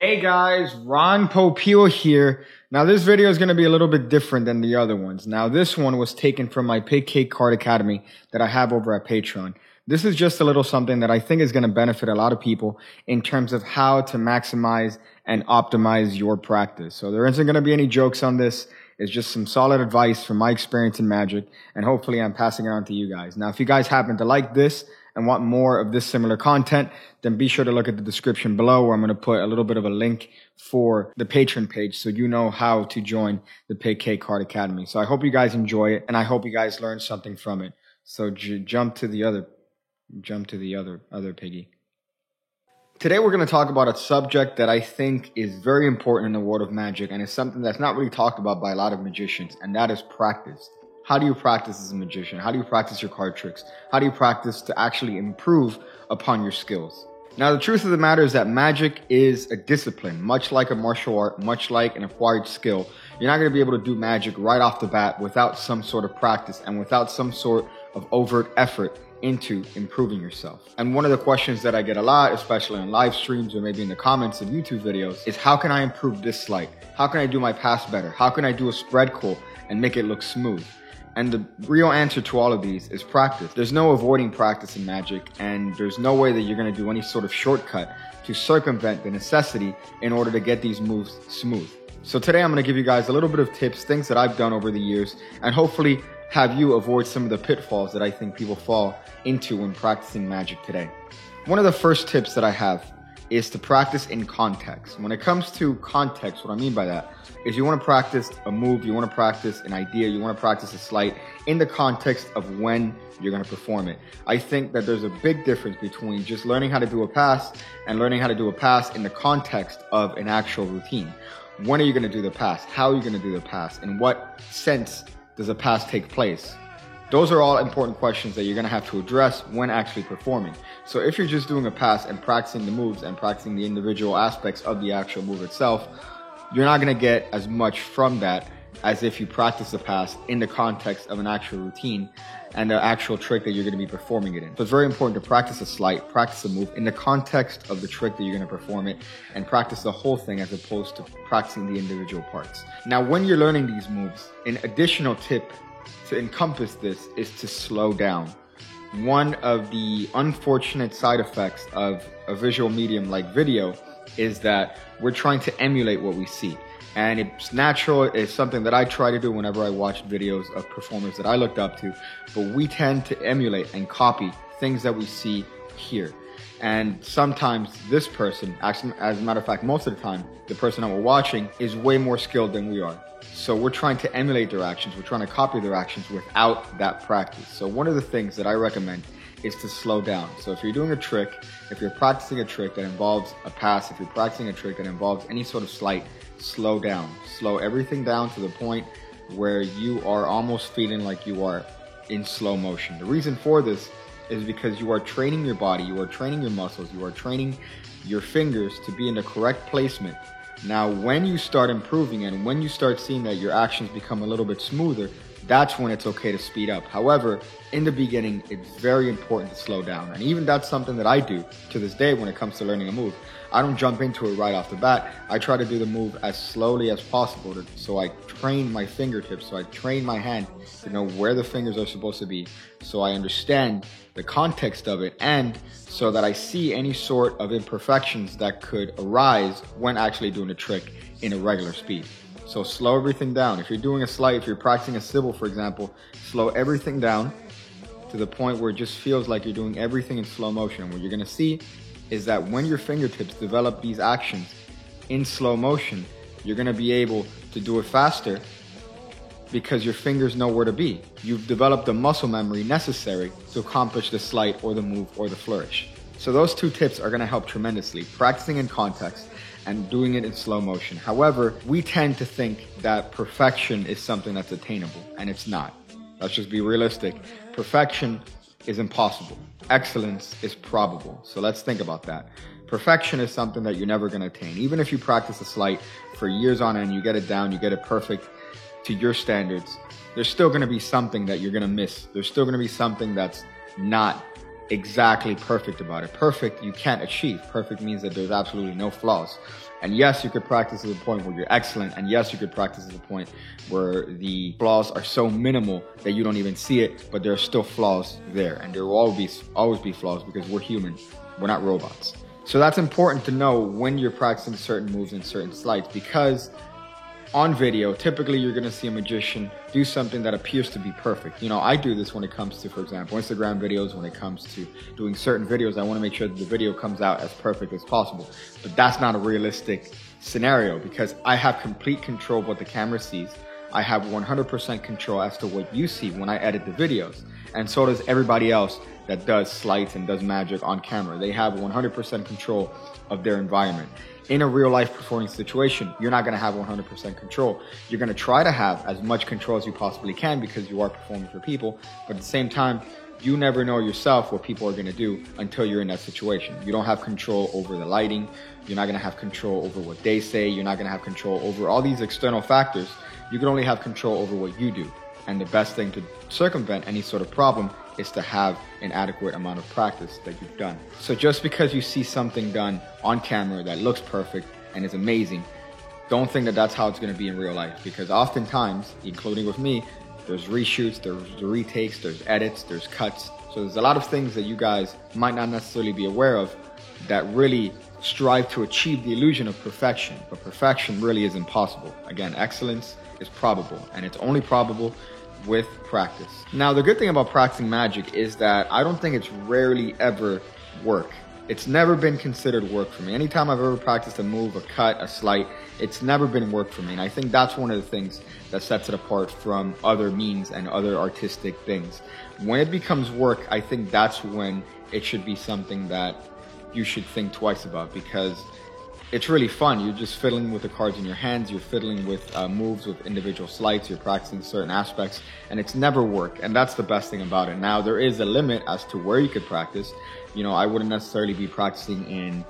Hey guys, Ron Popeil here. Now this video is going to be a little bit different than the other ones. Now this one was taken from my Pig Cake Card Academy that I have over at Patreon. This is just a little something that I think is going to benefit a lot of people in terms of how to maximize and optimize your practice. So there isn't going to be any jokes on this. It's just some solid advice from my experience in Magic, and hopefully I'm passing it on to you guys. Now if you guys happen to like this and want more of this similar content, then be sure to look at the description below where I'm going to put a little bit of a link for the Patreon page so you know how to join the Pig Cake Card Academy. So I hope you guys enjoy it, and I hope you guys learn something from it. So jump to the other piggy. Today we're going to talk about a subject that I think is very important in the world of Magic, and it's something that's not really talked about by a lot of magicians, and that is practice. How do you practice as a magician? How do you practice your card tricks? How do you practice to actually improve upon your skills? Now, the truth of the matter is that Magic is a discipline, much like a martial art, much like an acquired skill. You're not going to be able to do Magic right off the bat without some sort of practice and without some sort of overt effort into improving yourself. And one of the questions that I get a lot, especially on live streams or maybe in the comments of YouTube videos, is how can I improve this sleight? How can I do my pass better? How can I do a spread cool and make it look smooth? And the real answer to all of these is practice. There's no avoiding practice in Magic, and there's no way that you're going to do any sort of shortcut to circumvent the necessity in order to get these moves smooth. So today I'm going to give you guys a little bit of tips, things that I've done over the years, and hopefully have you avoid some of the pitfalls that I think people fall into when practicing Magic today. One of the first tips that I have is to practice in context. When it comes to context, what I mean by that is you want to practice a move, you want to practice an idea, you want to practice a sleight in the context of when you're going to perform it. I think that there's a big difference between just learning how to do a pass and learning how to do a pass in the context of an actual routine. When are you going to do the pass? How are you going to do the pass? In what sense does a pass take place? Those are all important questions that you're going to have to address when actually performing. So if you're just doing a pass and practicing the moves and practicing the individual aspects of the actual move itself, you're not going to get as much from that as if you practice the pass in the context of an actual routine and the actual trick that you're going to be performing it in. So it's very important to practice a sleight, practice a move in the context of the trick that you're going to perform it, and practice the whole thing as opposed to practicing the individual parts. Now, when you're learning these moves, an additional tip to encompass this is to slow down. One of the unfortunate side effects of a visual medium like video is that we're trying to emulate what we see. And it's natural, it's something that I try to do whenever I watch videos of performers that I looked up to, but we tend to emulate and copy things that we see here. And sometimes this person, actually, as a matter of fact, most of the time, the person that we're watching is way more skilled than we are. So we're trying to emulate their actions, we're trying to copy their actions without that practice. So one of the things that I recommend is to slow down. So if you're doing a trick, if you're practicing a trick that involves a pass, if you're practicing a trick that involves any sort of sleight, slow down. Slow everything down to the point where you are almost feeling like you are in slow motion. The reason for this is because you are training your body, you are training your muscles, you are training your fingers to be in the correct placement. Now, when you start improving and when you start seeing that your actions become a little bit smoother, that's when it's okay to speed up. However, in the beginning, it's very important to slow down. And even that's something that I do to this day when it comes to learning a move. I don't jump into it right off the bat. I try to do the move as slowly as possible. So I train my fingertips, so I train my hand to know where the fingers are supposed to be. So I understand the context of it, and so that I see any sort of imperfections that could arise when actually doing a trick in a regular speed. So slow everything down. If you're doing a sleight, if you're practicing a Sybil, for example, slow everything down to the point where it just feels like you're doing everything in slow motion. And what you're going to see is that when your fingertips develop these actions in slow motion, you're going to be able to do it faster because your fingers know where to be. You've developed the muscle memory necessary to accomplish the sleight or the move or the flourish. So those two tips are going to help tremendously, practicing in context and doing it in slow motion. However, we tend to think that perfection is something that's attainable, and it's not. Let's just be realistic. Perfection is impossible. Excellence is probable. So let's think about that. Perfection is something that you're never going to attain. Even if you practice a sleight for years on end, you get it down, you get it perfect to your standards, there's still going to be something that you're going to miss. There's still going to be something that's not exactly perfect about it. Perfect you can't achieve. Perfect means that there's absolutely no flaws. And yes, you could practice to the point where you're excellent. And yes, you could practice to the point where the flaws are so minimal that you don't even see it, but there are still flaws there. And there will always be flaws because we're human. We're not robots. So that's important to know when you're practicing certain moves and certain sleights, because on video, typically you're going to see a magician do something that appears to be perfect. You know, I do this when it comes to, for example, Instagram videos. When it comes to doing certain videos, I want to make sure that the video comes out as perfect as possible. But that's not a realistic scenario because I have complete control of what the camera sees. I have 100% control as to what you see when I edit the videos. And so does everybody else that does sleights and does magic on camera. They have 100% control of their environment. In a real life performing situation, you're not going to have 100% control. You're going to try to have as much control as you possibly can because you are performing for people. But at the same time, you never know yourself what people are going to do until you're in that situation. You don't have control over the lighting. You're not going to have control over what they say. You're not going to have control over all these external factors. You can only have control over what you do. And the best thing to circumvent any sort of problem is to have an adequate amount of practice that you've done. So just because you see something done on camera that looks perfect and is amazing, don't think that that's how it's going to be in real life. Because oftentimes, including with me, there's reshoots, there's retakes, there's edits, there's cuts. So there's a lot of things that you guys might not necessarily be aware of that really strive to achieve the illusion of perfection. But perfection really is impossible. Again, excellence is probable, and it's only probable with practice. Now, the good thing about practicing magic is that I don't think it's rarely ever work. It's never been considered work for me. Anytime I've ever practiced a move, a cut, a sleight, it's never been work for me. And I think that's one of the things that sets it apart from other means and other artistic things. When it becomes work, I think that's when it should be something that you should think twice about, because it's really fun. You're just fiddling with the cards in your hands. You're fiddling with moves, with individual sleights. You're practicing certain aspects, and it's never work. And that's the best thing about it. Now, there is a limit as to where you could practice. You know, I wouldn't necessarily be practicing in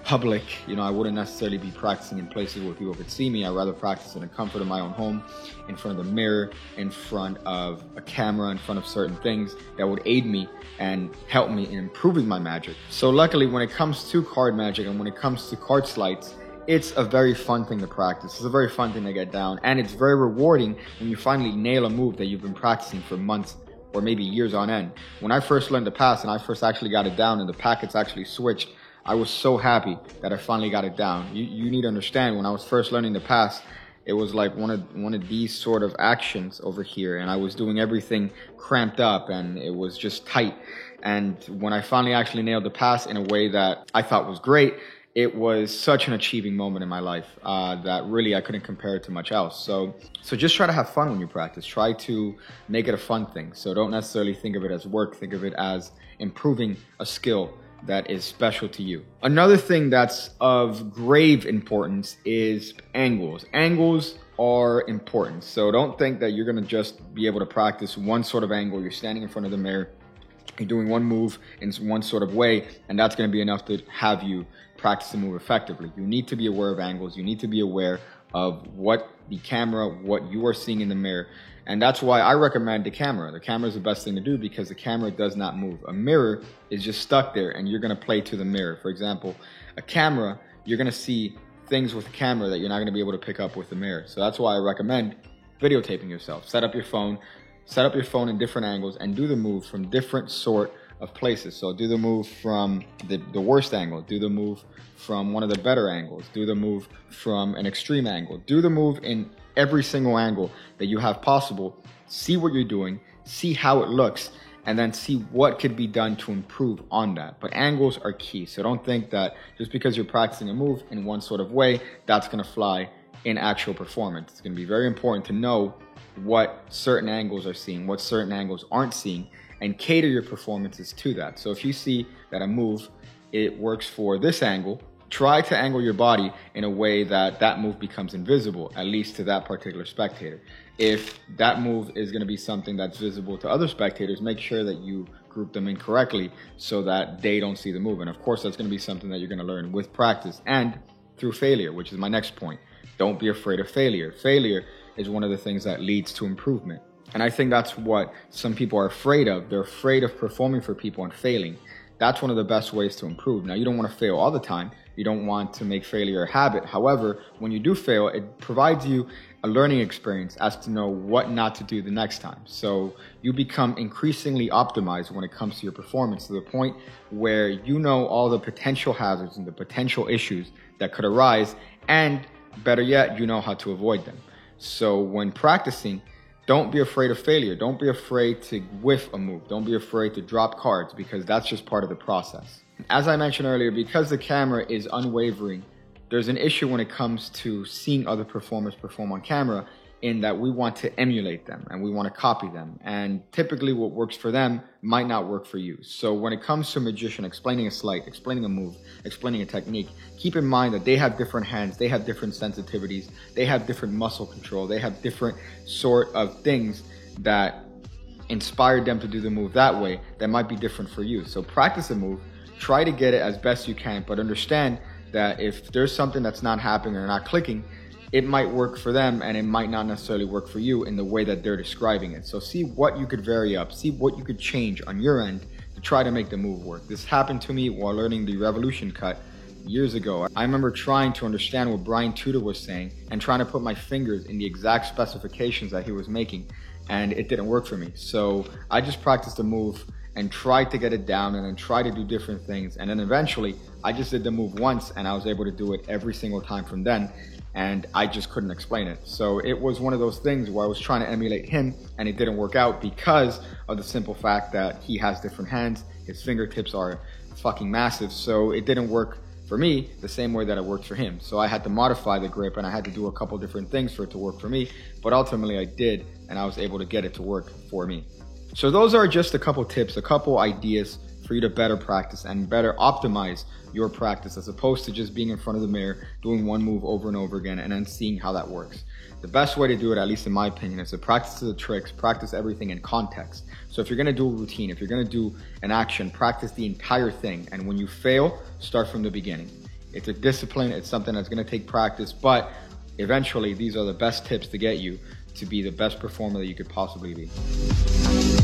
public. You know, I wouldn't necessarily be practicing in places where people could see me. I'd rather practice in the comfort of my own home, in front of the mirror, in front of a camera, in front of certain things that would aid me and help me in improving my magic. So luckily, when it comes to card magic and when it comes to card sleights, it's a very fun thing to practice. It's a very fun thing to get down, and it's very rewarding when you finally nail a move that you've been practicing for months or maybe years on end. When I first learned the pass and I first actually got it down and the packets actually switched, I was so happy that I finally got it down. You need to understand, when I was first learning the pass, it was like one of these sort of actions over here, and I was doing everything cramped up and it was just tight. And when I finally actually nailed the pass in a way that I thought was great, it was such an achieving moment in my life that really I couldn't compare it to much else. So just try to have fun when you practice. Try to make it a fun thing. So don't necessarily think of it as work. Think of it as improving a skill that is special to you. Another thing that's of grave importance is angles. Angles are important. So don't think that you're going to just be able to practice one sort of angle. You're standing in front of the mirror, you're doing one move in one sort of way, and that's going to be enough to have you practice the move effectively. You need to be aware of angles. You need to be aware of what the camera, what you are seeing in the mirror. And that's why I recommend the camera. The camera is the best thing to do because the camera does not move. A mirror is just stuck there and you're going to play to the mirror. For example, a camera, you're going to see things with the camera that you're not going to be able to pick up with the mirror. So that's why I recommend videotaping yourself. Set up your phone in different angles and do the move from different sort of places. So do the move from the worst angle, do the move from one of the better angles, do the move from an extreme angle, do the move in every single angle that you have possible. See what you're doing, see how it looks, and then see what could be done to improve on that. But angles are key. So don't think that just because you're practicing a move in one sort of way, that's going to fly in actual performance. It's going to be very important to know what certain angles are seeing, what certain angles aren't seeing, and cater your performances to that. So if you see that a move, it works for this angle, try to angle your body in a way that that move becomes invisible, at least to that particular spectator. If that move is going to be something that's visible to other spectators, make sure that you group them in correctly so that they don't see the move. And of course, that's going to be something that you're going to learn with practice and through failure, which is my next point. Don't be afraid of failure. Failure is one of the things that leads to improvement. And I think that's what some people are afraid of. They're afraid of performing for people and failing. That's one of the best ways to improve. Now, you don't want to fail all the time. You don't want to make failure a habit. However, when you do fail, it provides you a learning experience as to know what not to do the next time. So you become increasingly optimized when it comes to your performance, to the point where you know all the potential hazards and the potential issues that could arise, and better yet, you know how to avoid them. So when practicing, don't be afraid of failure. Don't be afraid to whiff a move. Don't be afraid to drop cards, because that's just part of the process. As I mentioned earlier, because the camera is unwavering, there's an issue when it comes to seeing other performers perform on camera, in that we want to emulate them and we want to copy them. And typically what works for them might not work for you. So when it comes to a magician explaining a sleight, explaining a move, explaining a technique, keep in mind that they have different hands, they have different sensitivities, they have different muscle control, they have different sort of things that inspired them to do the move that way that might be different for you. So practice a move, try to get it as best you can, but understand that if there's something that's not happening or not clicking, it might work for them and it might not necessarily work for you in the way that they're describing it. So see what you could vary up, see what you could change on your end to try to make the move work. This happened to me while learning the Revolution cut years ago. I remember trying to understand what Brian Tudor was saying and trying to put my fingers in the exact specifications that he was making, and it didn't work for me. So I just practiced the move and tried to get it down and then try to do different things. And then eventually I just did the move once and I was able to do it every single time from then. And I just couldn't explain it. So it was one of those things where I was trying to emulate him and it didn't work out because of the simple fact that he has different hands. His fingertips are fucking massive. So it didn't work for me the same way that it worked for him. So I had to modify the grip and I had to do a couple different things for it to work for me. But ultimately I did, and I was able to get it to work for me. So those are just a couple tips, a couple ideas for you to better practice and better optimize your practice, as opposed to just being in front of the mirror, doing one move over and over again and then seeing how that works. The best way to do it, at least in my opinion, is to practice the tricks, practice everything in context. So if you're gonna do a routine, if you're gonna do an action, practice the entire thing. And when you fail, start from the beginning. It's a discipline, it's something that's gonna take practice, but eventually these are the best tips to get you to be the best performer that you could possibly be.